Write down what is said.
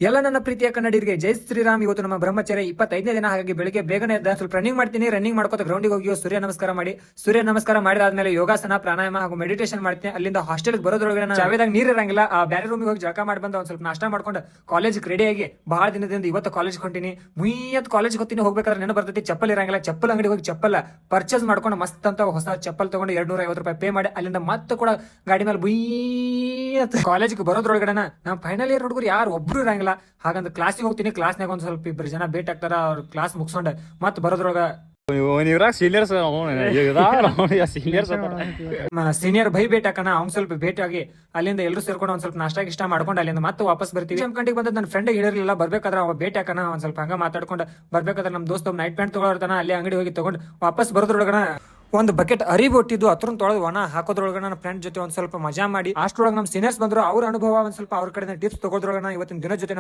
ಎಲ್ಲ ನನ್ನ ಪ್ರೀತಿಯ ಕನ್ನಡಿಗರಿಗೆ ಜೈ ಶ್ರೀರಾಮ್. ಇವತ್ತು ನಮ್ಮ ಬ್ರಹ್ಮಚರ್ಯ 25ನೇ ದಿನ. ಹಾಗಾಗಿ ಬೆಳಿಗ್ಗೆ ಬೇಗನೆ ಎದ್ದ ಸ್ವಲ್ಪ ರನ್ನಿಂಗ್ ಮಾಡ್ತೀನಿ. ರನ್ನಿಂಗ್ ಮಾಡ್ಕೋತ ಗ್ರೌಂಡಿಗೆ ಹೋಗಿ ಸೂರ್ಯ ನಮಸ್ಕಾರ ಮಾಡಿ, ಸೂರ್ಯ ನಮಸ್ಕಾರ ಮಾಡಿದಾದ್ಮೇಲೆ ಯೋಗಾಸನ, ಪ್ರಾಣಾಯಾಮ ಹಾಗೂ ಮೆಡಿಟೇಷನ್ ಮಾಡ್ತೀನಿ. ಅಲ್ಲಿಂದ ಹಾಸ್ಟೆಲ್ಗೆ ಬರೋದ್ರೊಳಗೆ ಚಾವೇದಾಗ ನೀರ್ ಇರಂಗಿಲ್ಲ, ಆ ಬೇರೆ ರೂಮಿಗೆ ಹೋಗಿ ಜಳಕ ಮಾಡಿ ಬಂದ ಒಂದ್ ಸ್ವಲ್ಪ ನಾಷ್ಟ ಮಾಡ್ಕೊಂಡು ಕಾಲೇಜ್ಗೆ ರೆಡಿ ಆಗಿ ಬಹಳ ದಿನದಿಂದ ಇವತ್ತು ಕಾಲೇಜ್ ಹೊಂಟಿನಿ. ಮುಯ್ಯತ್ ಕಾಲೇಜ್ ಹೊತ್ತೀನಿ. ಹೋಗ್ಬೇಕಾದ್ರೆ ನೆನಪು ಬರ್ತೈತಿ ಚಪ್ಪಲ್ ಇರಂಗಿಲ್ಲ. ಚಪ್ಪಲ್ ಅಂಗಡಿ ಹೋಗಿ ಚಪ್ಪಲ್ ಪರ್ಚೇಸ್ ಮಾಡ್ಕೊಂಡು ಮಸ್ತ್ ಅಂತ ಹೊಸ ಚಪ್ಪಲ್ ತಗೊಂಡು 250 ರೂಪಾಯಿ ಪೇ ಮಾಡಿ ಅಲ್ಲಿಂದ ಮತ್ತೆ ಕೂಡ ಗಾಡಿ ಮೇಲೆ ಬುಯ್ಯತ್ ಕಾಲೇಜ್ಗೆ ಬರೋದ್ರೊಳಗಡೆ ನಮ್ಮ ಫೈನಲ್ ಇಯರ್ ಹುಡುಗರು ಯಾರು ಒಬ್ರು ಇರಂಗಿಲ್ಲ. ಹಾಗಂದ್ರೆ ಕ್ಲಾಸಿಗೆ ಹೋಗ್ತೀನಿ. ಕ್ಲಾಸ್ನಾಗ ಒಂದ್ ಸ್ವಲ್ಪ ಇಬ್ಬರು ಜನ ಭೇಟಿ ಆಗ್ತಾರ. ಅವ್ರ ಕ್ಲಾಸ್ ಮುಗಿಸ್ಕೊಂಡು ಮತ್ತೆ ಬರೋದ್ರೊಳಗ ಸೀನಿಯರ್ ಭೈ ಭೇಟಿ ಹಾಕೋಣ. ಅವ್ನ್ ಸ್ವಲ್ಪ ಭೇಟಿ ಆಗಿ ಅಲ್ಲಿಂದ ಎಲ್ಲರೂ ಸೇರ್ಕೊಂಡು ಒಂದ್ ಸ್ವಲ್ಪ ನಾಷ್ಟ ಇಷ್ಟ ಮಾಡ್ಕೊಂಡು ಅಲ್ಲಿಂದ ಮತ್ತೆ ವಾಪಸ್ ಬರ್ತೀವಿ. ಗಂಟೆಗೆ ಬಂದ ನನ್ನ ಫ್ರೆಂಡ್ ಹೇಳಿರಲಿಲ್ಲ ಬರ್ಬೇಕಾದ್ರೆ ಅವ ಭೇಟಿ ಹಾಕೋಣ. ಒಂದ್ ಸ್ವಲ್ಪ ಹಂಗ ಮಾತಾಡ್ಕೊಂಡು ಬರ್ಬೇಕಾದ್ರೆ ನಮ್ ದೋಸ್ತ ನೈಟ್ ಪ್ಯಾಂಟ್ ತಗೊಳ್ತಾನ. ಅಲ್ಲಿ ಅಂಗಡಿ ಹೋಗಿ ತಗೊಂಡು ವಾಪಸ್ ಬರೋದ್ರೊಳಗನ ಒಂದು ಬಕೆಟ್ ಅರಿವು ಒಟ್ಟಿದ್ದು ಅತ್ರ ತೊಳೆದು ಒಣ ಹಾಕೋದ್ರೊಳಗ ನನ್ನ ಫ್ರೆಂಡ್ ಜೊತೆ ಒಂದ್ ಸ್ವಲ್ಪ ಮಜಾ ಮಾಡಿ ಅಷ್ಟ್ರೊಳಗೆ ನಮ್ ಸೀನಿಯರ್ಸ್ ಬಂದ್ರು. ಅವ್ರ ಅನುಭವ ಒಂದ್ ಸ್ವಲ್ಪ ಅವ್ರ ಕಡೆ ಟಿಪ್ಸ್ ತಗೋದ್ರೊಳಗ ಇವತ್ತಿನ ದಿನ ಜೊತೆ